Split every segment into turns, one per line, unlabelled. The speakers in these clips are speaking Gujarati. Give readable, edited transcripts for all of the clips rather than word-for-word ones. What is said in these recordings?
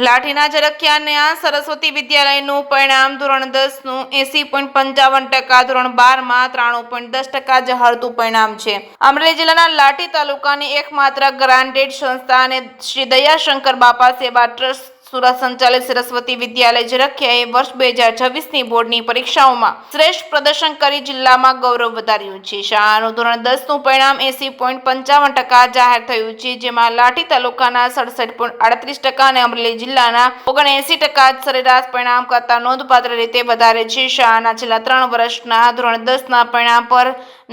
લાઠીના ઝરખિયાના સરસ્વતી વિદ્યાલયનું પરિણામ ધોરણ 10નું 80.55%, ધોરણ 12માં 93.10% જહાળતું પરિણામ છે. અમરેલી જિલ્લાના લાઠી તાલુકાની એકમાત્ર ગ્રાન્ટેડ સંસ્થા અને શ્રી દયાશંકર બાપા સેવા ટ્રસ્ટ સુરત સંચાલિત સરસ્વતી વિદ્યાલય ઝરખિયાએ વર્ષ 2026ની બોર્ડની પરીક્ષાઓમાં શ્રેષ્ઠ પ્રદર્શન કરી જિલ્લામાં ગૌરવ વધાર્યું છે. શાળાનું ધોરણ 10નું પરિણામ 80.55% જાહેર થયું છે, જેમાં લાઠી તાલુકાના 67.38% અને અમરેલી જિલ્લાના 79% સરેરાશ પરિણામ કરતા નોંધપાત્ર રીતે વધારે છે. શાળાના છેલ્લા 3 વર્ષના ધોરણ 10ના પરિણામ પર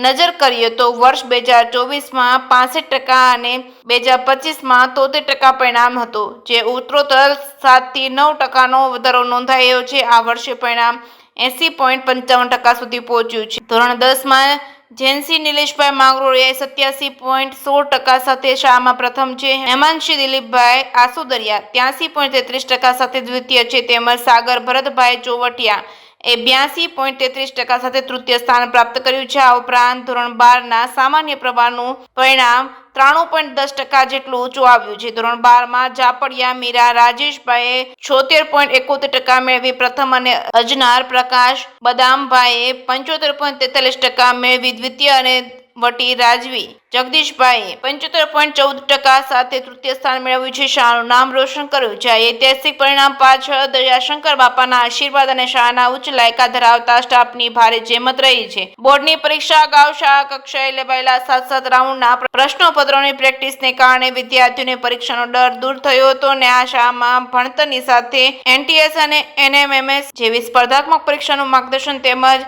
નજર કરીએ તો વર્ષ 2024માં 65% અને 2025માં 73% પરિણામ હતું, જે ઉત્તરોત્તર 7 થી 9%નો વધારો નોંધાયો છે. આ વર્ષે પરિણામ 80.55% સુધી પહોંચ્યું છે. ધોરણ 10માં જેન્સી નિલેશભાઈ માંગરોળિયા 87.16% સાથે શાળામાં પ્રથમ છે. હેમાંશી દિલીપભાઈ આસુદરિયા 83.33% સાથે દ્વિતીય છે, તેમજ સાગર ભરતભાઈ ચોવટિયા 82.33% સાથે તૃતીય સ્થાન પ્રાપ્ત કર્યું છે. આ ઉપરાંત ધોરણ 12ના સામાન્ય પ્રવાહનું પરિણામ 93.10% જેટલું ઊંચું આવ્યું છે. ધોરણ 12માં જાપડિયા મીરા રાજેશભાઈએ 76.71% મેળવી પ્રથમ અને અજનાર પ્રકાશ બદામભાઈએ 75.43% મેળવી દ્વિતીય અને વટી રાજવી જગદીશભાઈએ 75.14% સાથે તૃતીય સ્થાન મેળવ્યું છે. શાળાનું નામ રોશન કર્યું છે. આ ઐતિહાસિક પરિણામ પાછળ દયાશંકર બાપાના આશીર્વાદ અને શાળાના ઉચ્ચ લાયકાત ધરાવતા સ્ટાફની ભારે જહેમત રહી છે. બોર્ડની પરીક્ષા અગાઉ શાળા કક્ષાએ લેવાયેલા 7 રાઉન્ડના પ્રશ્નોપત્રોની પ્રેક્ટિસને કારણે વિદ્યાર્થીઓને પરીક્ષાનો ડર દૂર થયો હતો અને આ શાળામાં ભણતરની સાથે NTS અને NMMS જેવી સ્પર્ધાત્મક પરીક્ષાનું માર્ગદર્શન તેમજ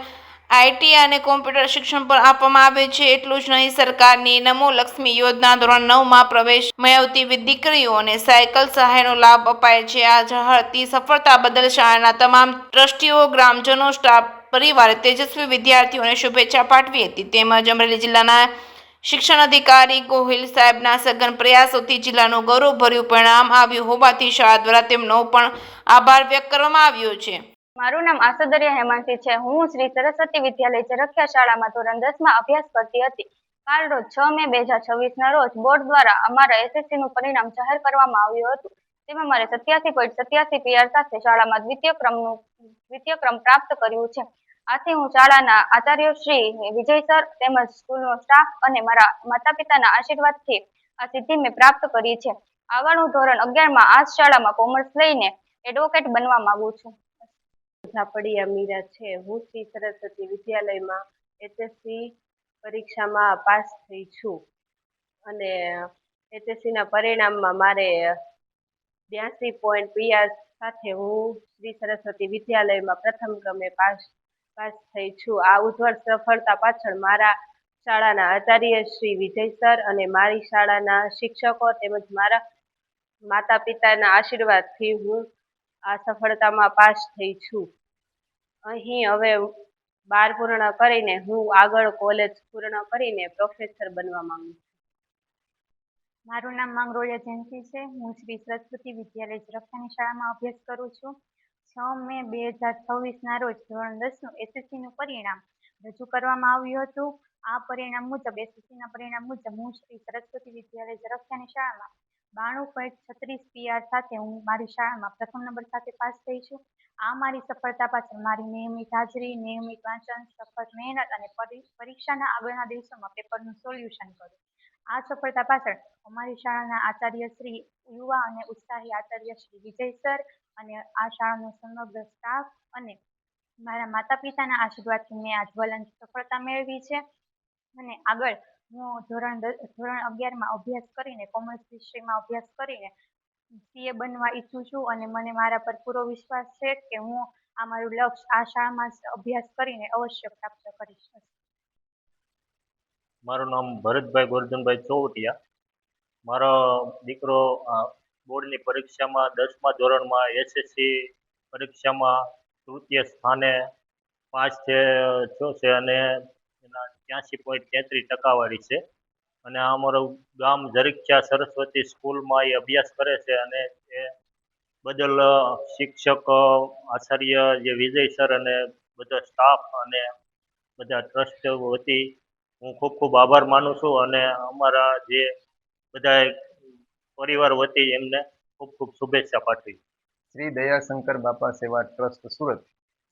IT અને કોમ્પ્યુટર શિક્ષણ પણ આપવામાં આવે છે. એટલું જ નહીં, સરકારની નમો લક્ષ્મી યોજના ધોરણ 9માં પ્રવેશ મેળવતી દીકરીઓને સાયકલ સહાયનો લાભ અપાય છે. આ ઝળહળતી સફળતા બદલ શાળાના તમામ ટ્રસ્ટીઓ, ગ્રામજનો, સ્ટાફ, પરિવારે તેજસ્વી વિદ્યાર્થીઓને શુભેચ્છા પાઠવી હતી. તેમજ અમરેલી જિલ્લાના શિક્ષણ અધિકારી ગોહિલ સાહેબના સઘન પ્રયાસોથી જિલ્લાનું ગૌરવભર્યું પરિણામ આવ્યું હોવાથી શાળા દ્વારા તેમનો પણ આભાર વ્યક્ત કરવામાં આવ્યો છે.
મારું નામ આસુદરિયા હેમાંશી છે. હું શ્રી સરસ્વતી વિદ્યાલય ઝરખિયા શાળામાં ધોરણ 10માં અભ્યાસ કરતી હતી. કાલ રોજ 6 મે 2026ના રોજ બોર્ડ દ્વારા અમારા SSCનું પરિણામ જાહેર કરવામાં આવ્યું હતું. તેમાં મારે 87.87 PR સાથે શાળામાં દ્વિતીય ક્રમ પ્રાપ્ત કર્યું છે. આથી હું શાળાના આચાર્ય શ્રી વિજય સર તેમજ સ્કૂલનો સ્ટાફ અને મારા માતા પિતાના આશીર્વાદથી આ સિદ્ધિ મેં પ્રાપ્ત કરી છે. આગળ હું ધોરણ 11માં આ શાળામાં કોમર્સ લઈને એડવોકેટ બનવા માંગુ છું.
જાપડિયા મીરા છે. હું શ્રી સરસ્વતી વિદ્યાલયમાં HSC પરીક્ષામાં પાસ થઈ છું અને HSCના પરિણામમાં મારે 82 પોઈન્ટ PR સાથે હું શ્રી સરસ્વતી વિદ્યાલયમાં પ્રથમ ક્રમે પાસ થઈ છું. આ ઉજ્જવળ સફળતા પાછળ મારા શાળાના આચાર્ય શ્રી વિજય સર અને મારી શાળાના શિક્ષકો તેમજ મારા માતા પિતાના આશીર્વાદથી હું આ સફળતામાં પાસ થઈ છું. અહીં હવે 12 પૂર્ણ કરીને હું આગળ કોલેજ પૂર્ણ કરીને પ્રોફેસર બનવા માંગુ છું.
મારું નામ માંગરોળિયા જેન્સી છે. હું શ્રી સરસ્વતી વિદ્યાલય ઝરખિયાની શાળામાં અભ્યાસ કરું છું. 6 મે 2026ના રોજ ધોરણ 10નું SSCનું પરિણામ રજૂ કરવામાં આવ્યું હતું. આ પરિણામ મુજબ SSCના પરિણામ મુજબ હું શ્રી સરસ્વતી વિદ્યાલય ઝરખિયાની શાળામાં 92.36 PR સાથે હું મારી શાળામાં પ્રથમ નંબર સાથે પાસ થઈ છું. આ મારી સફળતા પાછળ મારી નિયમિત હાજરી, નિયમિત વાંચન, સખત મહેનત અને પરીક્ષાના આગળના દિવસોમાં પેપરનું સોલ્યુશન કર્યું. આ સફળતા પાછળ અમારી શાળાના આચાર્ય શ્રી, યુવા અને ઉત્સાહી આચાર્ય શ્રી વિજય સર અને આ શાળાનો સમગ્ર સ્ટાફ અને મારા માતા પિતાના આશીર્વાદથી મેં આ જ્વલંત સફળતા મેળવી છે. અને આગળ હું ધોરણ 11માં અભ્યાસ કરીને કોમર્સ વિષયમાં અભ્યાસ કરીને CA બનવા ઈચ્છું છું અને મને મારા પર પૂરો વિશ્વાસ છે કે હું આ મારું લક્ષ્ય આ શાળામાં અભ્યાસ કરીને અવશ્ય પ્રાપ્ત કરીશ.
મારું નામ ભરતભાઈ ગોરધનભાઈ ચોવટિયા. મારો દીકરો બોર્ડની પરીક્ષામાં 10મા ધોરણમાં SSC પરીક્ષામાં તૃતીય સ્થાને પાસ થયો છે અને એના 83.33% છે. અને આ અમારું ગામ ઝરખિયા સરસ્વતી સ્કૂલમાં એ અભ્યાસ કરે છે અને એ બદલ શિક્ષક, આચાર્ય જે વિજય સર અને બધા સ્ટાફ અને બધા ટ્રસ્ટ વતી હું ખૂબ ખૂબ આભાર માનું છું અને અમારા જે બધા પરિવાર વતી એમને ખૂબ ખૂબ શુભેચ્છા પાઠવી.
શ્રી દયાશંકર બાપા સેવા ટ્રસ્ટ સુરત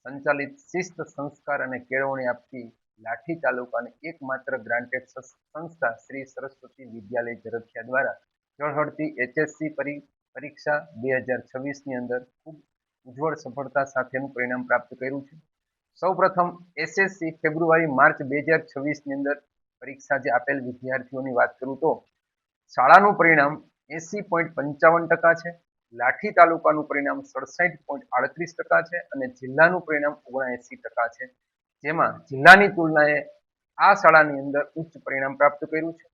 સંચાલિત શિસ્ત સંસ્કાર અને કેળવણી આપતી લાઠી તાલુકાની એકમાત્ર ગ્રાન્ટેડ સંસ્થા શ્રી સરસ્વતી વિદ્યાલય ઝરખિયા દ્વારા ઝળહળતી HSC પરીક્ષા 2026ની અંદર ખૂબ ઉજ્જવળ સફળતા સાથેનું પરિણામ પ્રાપ્ત કર્યું છે. સૌપ્રથમ SSC ફેબ્રુઆરી માર્ચ 2026ની અંદર પરીક્ષા જે આપેલ વિદ્યાર્થીઓની વાત કરું તો શાળાનું પરિણામ 80.55% છે. લાઠી તાલુકાનું પરિણામ 67.38% છે અને જિલ્લાનું પરિણામ 79% છે. જેમાં જિલ્લાની તુલનાએ આ શાળાની અંદર ઉચ્ચ પરિણામ પ્રાપ્ત કર્યું છે.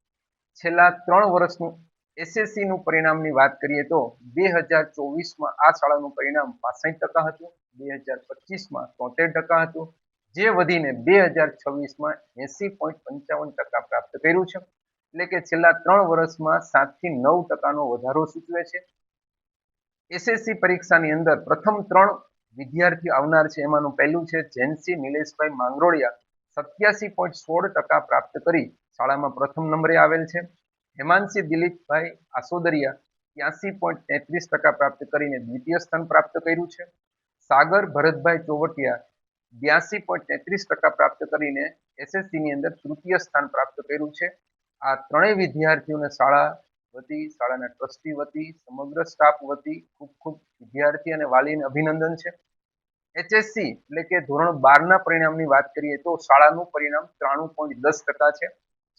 છેલ્લા 3 વર્ષનું SSC નું પરિણામની વાત કરીએ તો 2024માં આ શાળાનું પરિણામ 65% હતું, 2025માં 73% હતું, જે વધીને 2026માં 80.55% પ્રાપ્ત કર્યું છે. એટલે કે છેલ્લા 3 વર્ષમાં 7 થી 9% વધારો સૂચવે છે. SSC પરીક્ષાની અંદર પ્રથમ 3 વિદ્યાર્થીઓ આવનાર છે. એમાંનું પહેલું છે જૈનસી નિલેશભાઈ માંગરોળિયા, 87.16% પ્રાપ્ત કરી શાળામાં પ્રથમ નંબરે આવેલ છે. હેમાંશી દિલીપભાઈ આસોદરિયા 83.33% પ્રાપ્ત કરીને દ્વિતીય સ્થાન પ્રાપ્ત કર્યું છે. સાગર ભરતભાઈ ચોવટિયા 82.33% પ્રાપ્ત કરીને SSC ની અંદર તૃતીય સ્થાન પ્રાપ્ત કર્યું છે. આ ત્રણેય વિદ્યાર્થીઓને શાળા વતી, શાળાના ટ્રસ્ટી વતી, સમગ્ર સ્ટાફ વતી ખૂબ ખૂબ વિદ્યાર્થી અને વાલીને અભિનંદન છે. HSC એટલે કે ધોરણ 12ના પરિણામની વાત કરીએ તો શાળાનું પરિણામ 93.10% છે,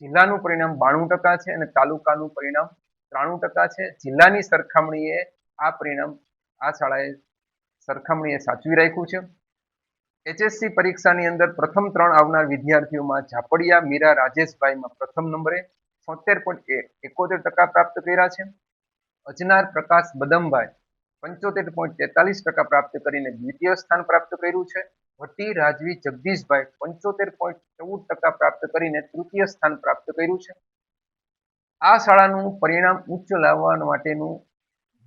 જિલ્લાનું પરિણામ 92% છે અને તાલુકાનું પરિણામ 93% છે. જિલ્લાની સરખામણીએ આ પરિણામ આ શાળાએ સરખામણીએ સાચવી રાખ્યું છે. HSC પરીક્ષાની અંદર પ્રથમ 3 આવનાર વિદ્યાર્થીઓમાં ઝાપડિયા મીરા રાજેશભાઈમાં પ્રથમ નંબરે 76.71% પ્રાપ્ત કર્યા છે. અજનાર પ્રકાશ બદમભાઈ 75.43% પ્રાપ્ત કરીને દ્વિતીય સ્થાન પ્રાપ્ત કર્યું છે. ભટ્ટી રાજવી જગદીશભાઈ 75.14% પ્રાપ્ત કરીને તૃતીય સ્થાન પ્રાપ્ત કર્યું છે. આ શાળાનું પરિણામ ઉચ્ચ લાવવા માટેનું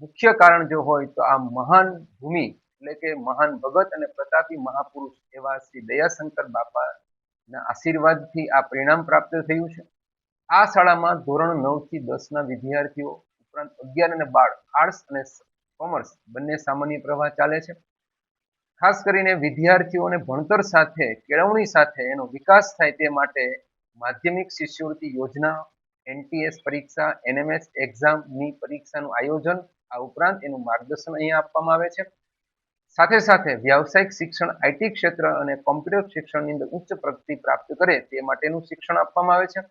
મુખ્ય કારણ જો હોય તો આ મહાન ભૂમિ એટલે કે મહાન ભગત અને પ્રતાપી મહાપુરુષ એવા શ્રી દયાશંકર બાપાના આશીર્વાદથી આ પરિણામ પ્રાપ્ત થયું છે. આ શાળામાં ધોરણ 9 થી 10ના વિદ્યાર્થીઓ ઉપરાંત 11 અને 12 આર્ટ્સ અને કોમર્સ બંને સામાન્ય પ્રવાહ ચાલે છે. ખાસ કરીને વિદ્યાર્થીઓને ભણતર સાથે કેળવણી સાથે એનો વિકાસ થાય તે માટે માધ્યમિક શિષ્યવૃત્તિ યોજના, NTS પરીક્ષા, NMS એક્ઝામની પરીક્ષાનું આયોજન, આ ઉપરાંત એનું માર્ગદર્શન અહીંયા આપવામાં આવે છે. સાથે સાથે વ્યાવસાયિક શિક્ષણ, IT ક્ષેત્ર અને કોમ્પ્યુટર શિક્ષણની અંદર ઉચ્ચ પ્રગતિ પ્રાપ્ત કરે તે માટેનું શિક્ષણ આપવામાં આવે છે.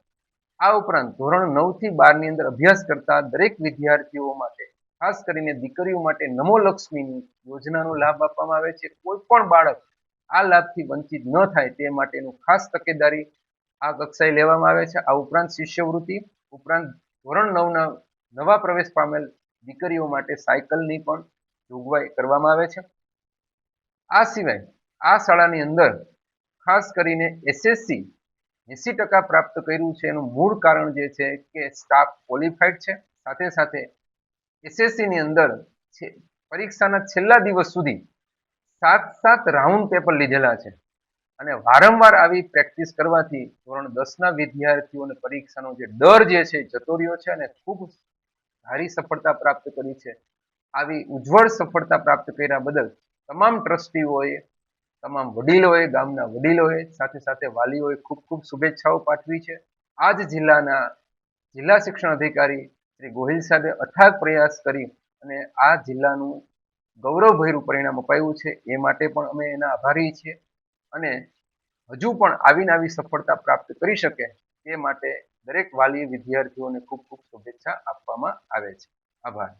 આ ઉપરાંત ધોરણ 9 થી 12 ની અંદર અભ્યાસ કરતા દરેક વિદ્યાર્થીઓ માટે ખાસ કરીને દીકરીઓ માટે નમો લક્ષ્મીની યોજનાનો લાભ આપવામાં આવે છે. કોઈ પણ બાળક આ લાભથી વંચિત ન થાય તે માટેનું ખાસ તકેદારી આ કક્ષાએ લેવામાં આવે છે. આ ઉપરાંત શિષ્યવૃત્તિ ઉપરાંત ધોરણ 9ના નવા પ્રવેશ પામેલ દીકરીઓ માટે સાયકલની પણ જોગવાઈ કરવામાં આવે છે. આ સિવાય આ શાળાની અંદર ખાસ કરીને SSC 80% પ્રાપ્ત કર્યું છે. એનું મૂળ કારણ જે છે કે સ્ટાફ ક્વોલિફાઈડ છે. સાથે સાથે SSC ની અંદર પરીક્ષાના છેલ્લા દિવસ સુધી 7 રાઉન્ડ પેપર લીધેલા છે અને વારંવાર આવી પ્રેક્ટિસ કરવાથી ધોરણ 10ના વિદ્યાર્થીઓને પરીક્ષાનો જે ડર જે છે જતો રહ્યો છે અને ખૂબ સારી સફળતા પ્રાપ્ત કરી છે. આવી ઉજ્જવળ સફળતા પ્રાપ્ત કર્યા બદલ તમામ ટ્રસ્ટીઓએ, તમામ વડીલોએ, ગામના વડીલોએ, સાથે સાથે વાલીઓએ ખૂબ ખૂબ શુભેચ્છાઓ પાઠવી છે. આ જ જિલ્લા શિક્ષણ અધિકારી શ્રી ગોહિલ સાહેબે અથાગ પ્રયાસ કરી અને આ જિલ્લાનું ગૌરવભર્યું પરિણામ અપાયું છે. એ માટે પણ અમે એના આભારી છીએ અને હજુ પણ આવી સફળતા પ્રાપ્ત કરી શકે તે માટે દરેક વાલી વિદ્યાર્થીઓને ખૂબ ખૂબ શુભેચ્છા આપવામાં આવે છે. આભાર.